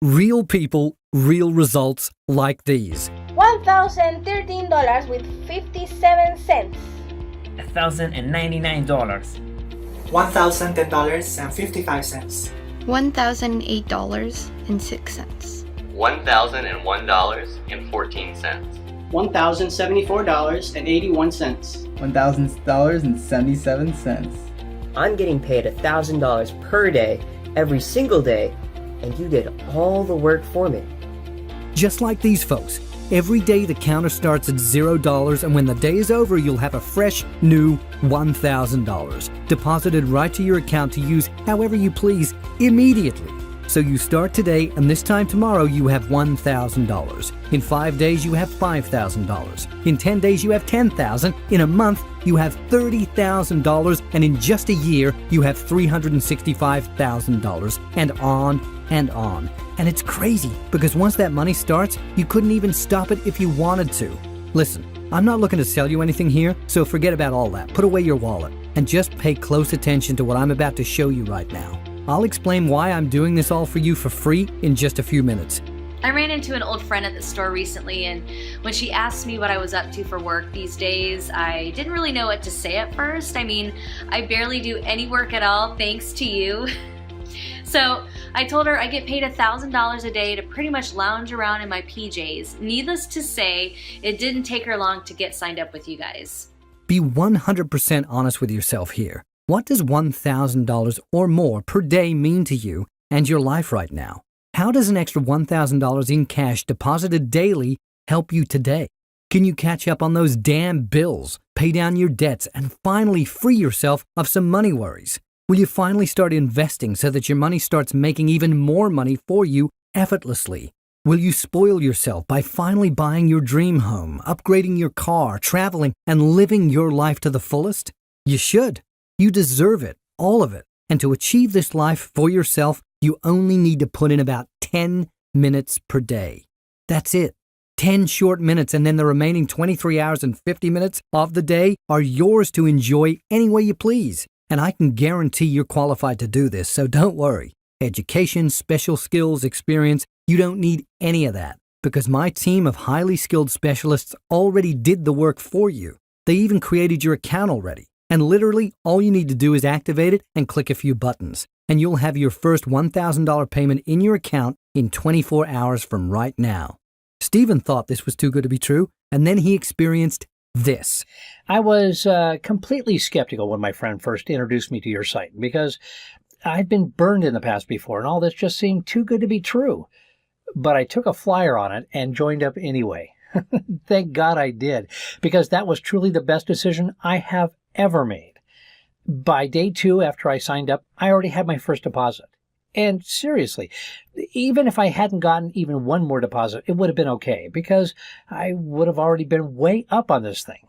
Real people, real results like these. $1,013 with 57 cents. $1,099. $1,010.55. $1,008.06. $1,001.14. $1,074.81. $1,000.77. I'm getting paid $1,000 per day, every single day, and you did all the work for me. Just like these folks, every day the counter starts at $0, and when the day is over, you'll have a fresh, new $1,000 deposited right to your account to use however you please immediately. So you start today, and this time tomorrow you have $1,000. In 5 days you have $5,000. In 10 days you have $10,000. In a month you have $30,000, and in just a year you have $365,000, and on and on. And it's crazy, because once that money starts, you couldn't even stop it if you wanted to. Listen, I'm not looking to sell you anything here, so forget about all that. Put away your wallet and just pay close attention to what I'm about to show you right now. I'll explain why I'm doing this all for you for free in just a few minutes. I ran into an old friend at the store recently, and when she asked me what I was up to for work these days, I didn't really know what to say at first. I mean, I barely do any work at all, thanks to you. So I told her I get paid $1,000 a day to pretty much lounge around in my PJs. Needless to say, it didn't take her long to get signed up with you guys. Be 100% honest with yourself here. What does $1,000 or more per day mean to you and your life right now? How does an extra $1,000 in cash deposited daily help you today? Can you catch up on those damn bills, pay down your debts, and finally free yourself of some money worries? Will you finally start investing so that your money starts making even more money for you effortlessly? Will you spoil yourself by finally buying your dream home, upgrading your car, traveling, and living your life to the fullest? You should. You deserve it, all of it. And to achieve this life for yourself, you only need to put in about 10 minutes per day. That's it. 10 short minutes, and then the remaining 23 hours and 50 minutes of the day are yours to enjoy any way you please. And I can guarantee you're qualified to do this, so don't worry. Education, special skills, experience, you don't need any of that, because my team of highly skilled specialists already did the work for you. They even created your account already. And literally, all you need to do is activate it and click a few buttons, and you'll have your first $1,000 payment in your account in 24 hours from right now. Stephen thought this was too good to be true, and then he experienced this. I was completely skeptical when my friend first introduced me to your site, because I'd been burned in the past before, and all this just seemed too good to be true. But I took a flyer on it and joined up anyway. Thank God I did, because that was truly the best decision I have ever made. By day 2 after I signed up, I already had my first deposit. And seriously, even if I hadn't gotten even one more deposit, it would have been okay, because I would have already been way up on this thing.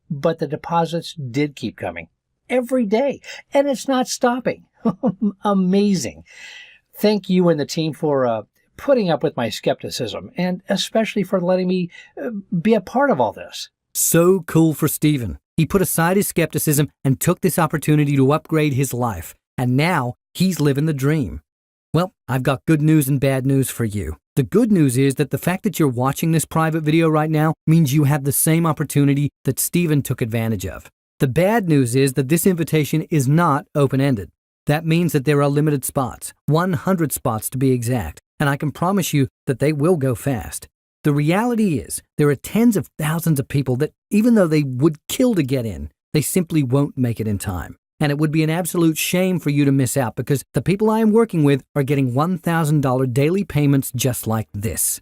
But the deposits did keep coming every day, and it's not stopping. Amazing. Thank you and the team for putting up with my skepticism, and especially for letting me be a part of all this. So cool for Stephen. He put aside his skepticism and took this opportunity to upgrade his life. And now he's living the dream. Well, I've got good news and bad news for you. The good news is that the fact that you're watching this private video right now means you have the same opportunity that Stephen took advantage of. The bad news is that this invitation is not open-ended. That means that there are limited spots, 100 spots to be exact, and I can promise you that they will go fast. The reality is, there are tens of thousands of people that, even though they would kill to get in, they simply won't make it in time. And it would be an absolute shame for you to miss out, because the people I am working with are getting $1,000 daily payments just like this.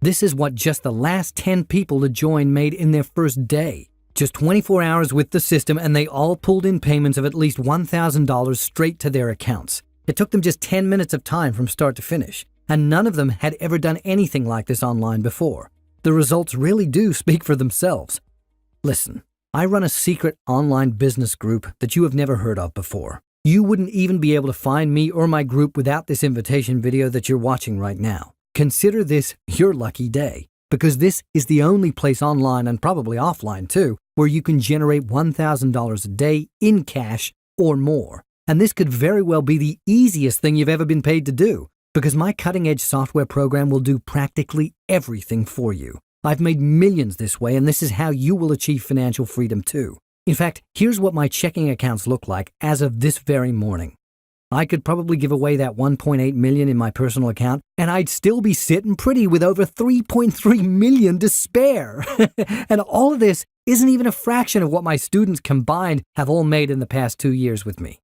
This is what just the last 10 people to join made in their first day. Just 24 hours with the system, and they all pulled in payments of at least $1,000 straight to their accounts. It took them just 10 minutes of time from start to finish. And none of them had ever done anything like this online before. The results really do speak for themselves. Listen, I run a secret online business group that you have never heard of before. You wouldn't even be able to find me or my group without this invitation video that you're watching right now. Consider this your lucky day, because this is the only place online, and probably offline too, where you can generate $1,000 a day in cash or more. And this could very well be the easiest thing you've ever been paid to do, because my cutting-edge software program will do practically everything for you. I've made millions this way, and this is how you will achieve financial freedom too. In fact, here's what my checking accounts look like as of this very morning. I could probably give away that $1.8 million in my personal account, and I'd still be sitting pretty with over $3.3 million to spare. And all of this isn't even a fraction of what my students combined have all made in the past 2 years with me.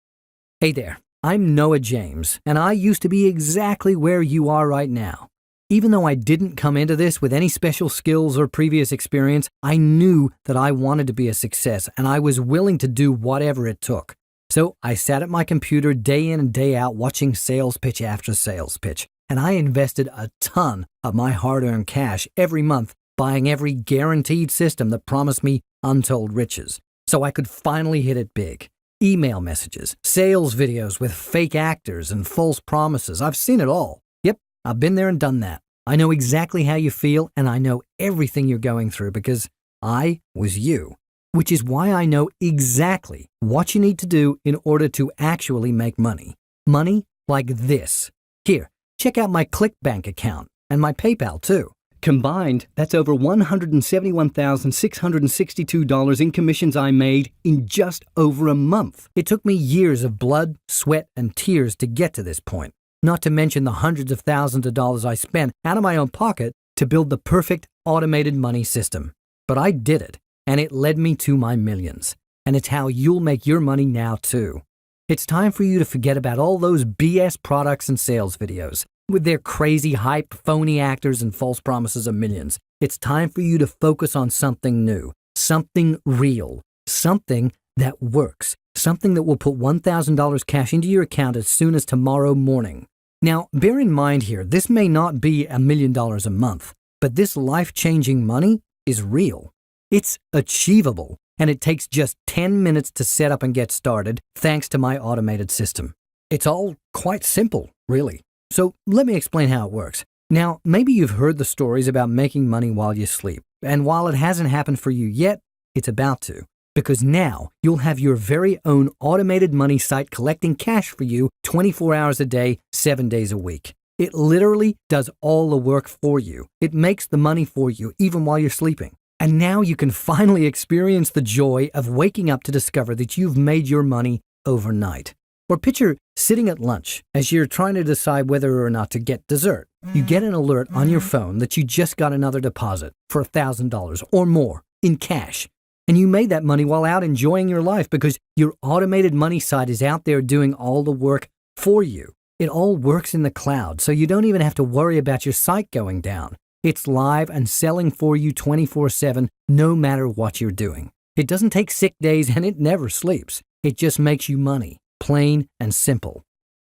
Hey there, I'm Noah James, and I used to be exactly where you are right now. Even though I didn't come into this with any special skills or previous experience, I knew that I wanted to be a success, and I was willing to do whatever it took. So I sat at my computer day in and day out watching sales pitch after sales pitch, and I invested a ton of my hard-earned cash every month buying every guaranteed system that promised me untold riches, so I could finally hit it big. Email messages, sales videos with fake actors and false promises. I've seen it all. Yep, I've been there and done that. I know exactly how you feel, and I know everything you're going through because I was you. Which is why I know exactly what you need to do in order to actually make money. Money like this. Here, check out my ClickBank account and my PayPal too. Combined, that's over $171,662 in commissions I made in just over a month. It took me years of blood, sweat, and tears to get to this point. Not to mention the hundreds of thousands of dollars I spent out of my own pocket to build the perfect automated money system. But I did it, and it led me to my millions. And it's how you'll make your money now too. It's time for you to forget about all those BS products and sales videos with their crazy hype, phony actors, and false promises of millions. It's time for you to focus on something new, something real, something that works, something that will put $1,000 cash into your account as soon as tomorrow morning. Now, bear in mind here, this may not be $1 million a month, but this life-changing money is real. It's achievable, and it takes just 10 minutes to set up and get started thanks to my automated system. It's all quite simple, really. So let me explain how it works. Now, maybe you've heard the stories about making money while you sleep, and while it hasn't happened for you yet, it's about to. Because now you'll have your very own automated money site collecting cash for you 24 hours a day, 7 days a week. It literally does all the work for you. It makes the money for you even while you're sleeping. And now you can finally experience the joy of waking up to discover that you've made your money overnight. Or picture sitting at lunch as you're trying to decide whether or not to get dessert. You get an alert on your phone that you just got another deposit for $1,000 or more in cash. And you made that money while out enjoying your life because your automated money site is out there doing all the work for you. It all works in the cloud, so you don't even have to worry about your site going down. It's live and selling for you 24/7, no matter what you're doing. It doesn't take sick days and it never sleeps. It just makes you money, plain and simple.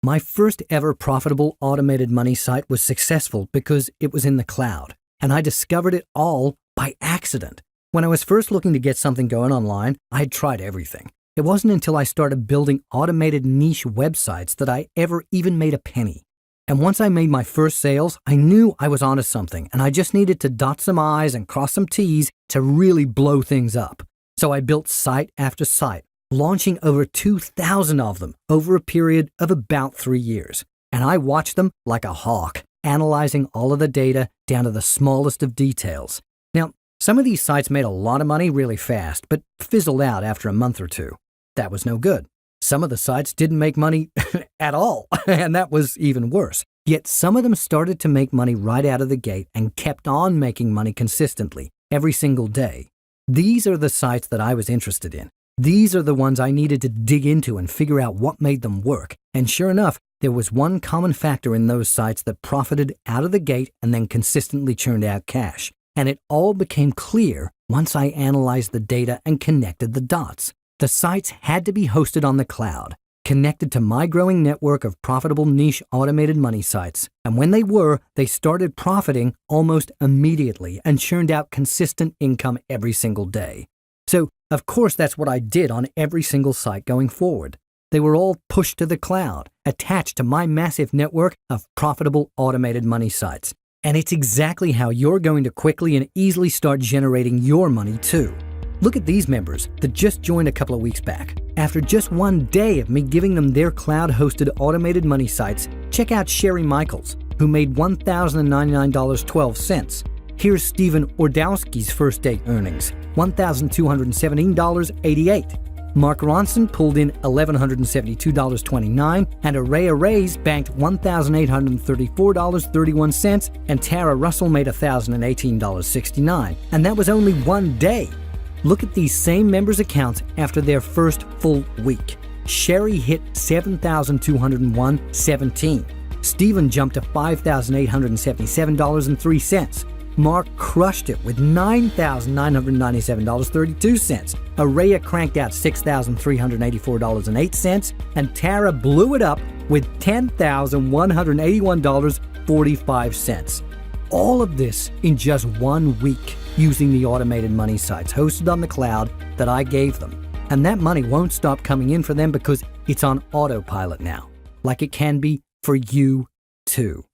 My first ever profitable automated money site was successful because it was in the cloud, and I discovered it all by accident. When I was first looking to get something going online, I had tried everything. It wasn't until I started building automated niche websites that I ever even made a penny. And once I made my first sales, I knew I was onto something, and I just needed to dot some I's and cross some T's to really blow things up. So I built site after site, launching over 2,000 of them over a period of about 3 years. And I watched them like a hawk, analyzing all of the data down to the smallest of details. Now, some of these sites made a lot of money really fast, but fizzled out after a month or two. That was no good. Some of the sites didn't make money at all, and that was even worse. Yet some of them started to make money right out of the gate and kept on making money consistently every single day. These are the sites that I was interested in. These are the ones I needed to dig into and figure out what made them work. And sure enough, there was one common factor in those sites that profited out of the gate and then consistently churned out cash. And it all became clear once I analyzed the data and connected the dots. The sites had to be hosted on the cloud, connected to my growing network of profitable niche automated money sites. And when they were, they started profiting almost immediately and churned out consistent income every single day. So, of course, that's what I did on every single site going forward. They were all pushed to the cloud, attached to my massive network of profitable automated money sites. And it's exactly how you're going to quickly and easily start generating your money too. Look at these members that just joined a couple of weeks back. After just one day of me giving them their cloud-hosted automated money sites, check out Sherry Michaels, who made $1,099.12. Here's Stephen Ordowski's first day earnings, $1,217.88. Mark Ronson pulled in $1,172.29, and Araya Reyes banked $1,834.31, and Tara Russell made $1,018.69. And that was only one day. Look at these same members' accounts after their first full week. Sherry hit $7,201.17. Stephen jumped to $5,877.03. Mark crushed it with $9,997.32. Araya cranked out $6,384.08. And Tara blew it up with $10,181.45. All of this in just 1 week using the automated money sites hosted on the cloud that I gave them. And that money won't stop coming in for them because it's on autopilot now, like it can be for you too.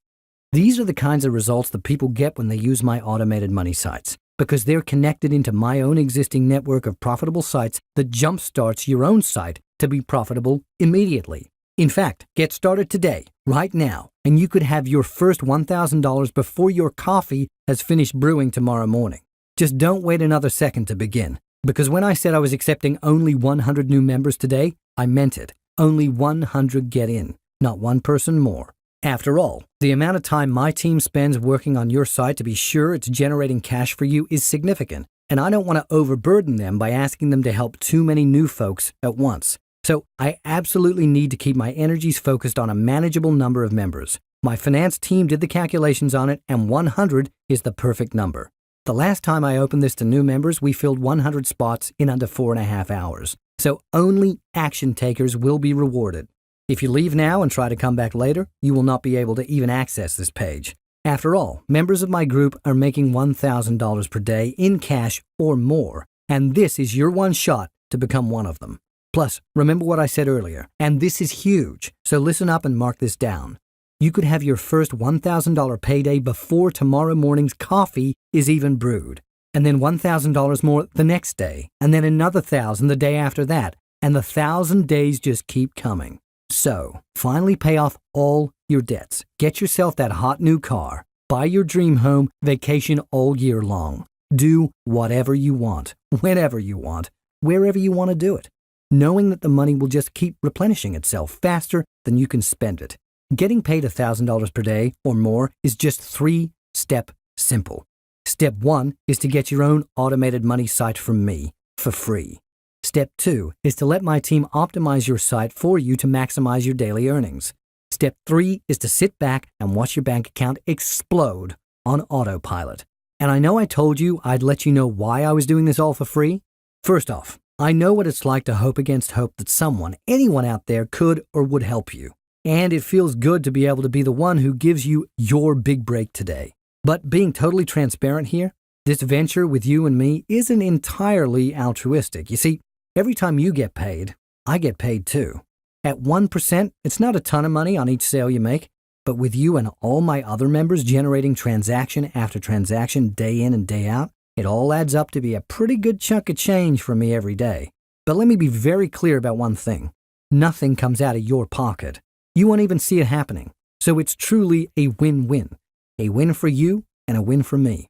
These are the kinds of results that people get when they use my automated money sites, because they're connected into my own existing network of profitable sites that jumpstarts your own site to be profitable immediately. In fact, get started today, right now, and you could have your first $1,000 before your coffee has finished brewing tomorrow morning. Just don't wait another second to begin, because when I said I was accepting only 100 new members today, I meant it. Only 100 get in, not one person more. After all, the amount of time my team spends working on your site to be sure it's generating cash for you is significant, and I don't want to overburden them by asking them to help too many new folks at once. So I absolutely need to keep my energies focused on a manageable number of members. My finance team did the calculations on it, and 100 is the perfect number. The last time I opened this to new members, we filled 100 spots in under 4.5 hours. So only action takers will be rewarded. If you leave now and try to come back later, you will not be able to even access this page. After all, members of my group are making $1,000 per day in cash or more, and this is your one shot to become one of them. Plus, remember what I said earlier, and this is huge, so listen up and mark this down. You could have your first $1,000 payday before tomorrow morning's coffee is even brewed, and then $1,000 more the next day, and then another $1,000 the day after that, and the 1,000 days just keep coming. So, finally pay off all your debts. Get yourself that hot new car. Buy your dream home, vacation all year long. Do whatever you want, whenever you want, wherever you want to do it, knowing that the money will just keep replenishing itself faster than you can spend it. Getting paid $1,000 per day or more is just 3-step simple. Step 1 is to get your own automated money site from me for free. Step 2 is to let my team optimize your site for you to maximize your daily earnings. Step 3 is to sit back and watch your bank account explode on autopilot. And I know I told you I'd let you know why I was doing this all for free. First off, I know what it's like to hope against hope that someone, anyone out there could or would help you. And it feels good to be able to be the one who gives you your big break today. But being totally transparent here, this venture with you and me isn't entirely altruistic. You see, every time you get paid, I get paid too. At 1%, it's not a ton of money on each sale you make, but with you and all my other members generating transaction after transaction day in and day out, it all adds up to be a pretty good chunk of change for me every day. But let me be very clear about one thing. Nothing comes out of your pocket. You won't even see it happening. So it's truly a win-win. A win for you and a win for me.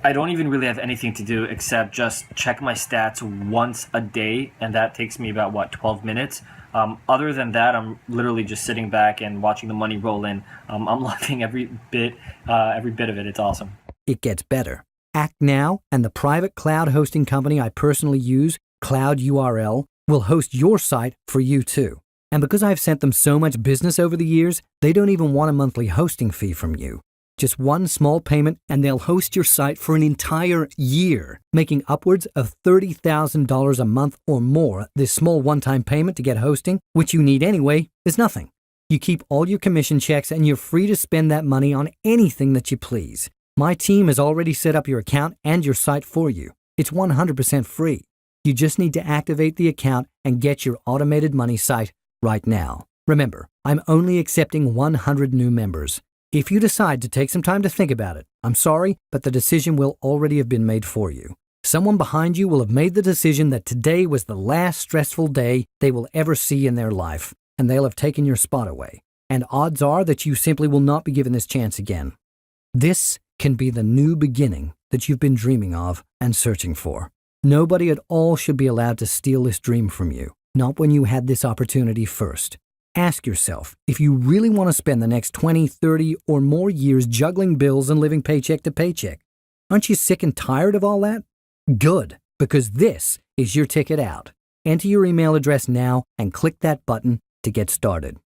I don't even really have anything to do except just check my stats once a day, and that takes me about, 12 minutes. Other than that, I'm literally just sitting back and watching the money roll in. I'm loving every bit of it. It's awesome. It gets better. Act Now and the private cloud hosting company I personally use, Cloud URL, will host your site for you too. And because I've sent them so much business over the years, they don't even want a monthly hosting fee from you. Just one small payment and they'll host your site for an entire year, making upwards of $30,000 a month or more. This small one-time payment to get hosting, which you need anyway, is nothing. You keep all your commission checks and you're free to spend that money on anything that you please. My team has already set up your account and your site for you. It's 100% free. You just need to activate the account and get your automated money site right now. Remember, I'm only accepting 100 new members. If you decide to take some time to think about it, I'm sorry, but the decision will already have been made for you. Someone behind you will have made the decision that today was the last stressful day they will ever see in their life, and they'll have taken your spot away. And odds are that you simply will not be given this chance again. This can be the new beginning that you've been dreaming of and searching for. Nobody at all should be allowed to steal this dream from you, not when you had this opportunity first. Ask yourself if you really want to spend the next 20, 30, or more years juggling bills and living paycheck to paycheck. Aren't you sick and tired of all that? Good, because this is your ticket out. Enter your email address now and click that button to get started.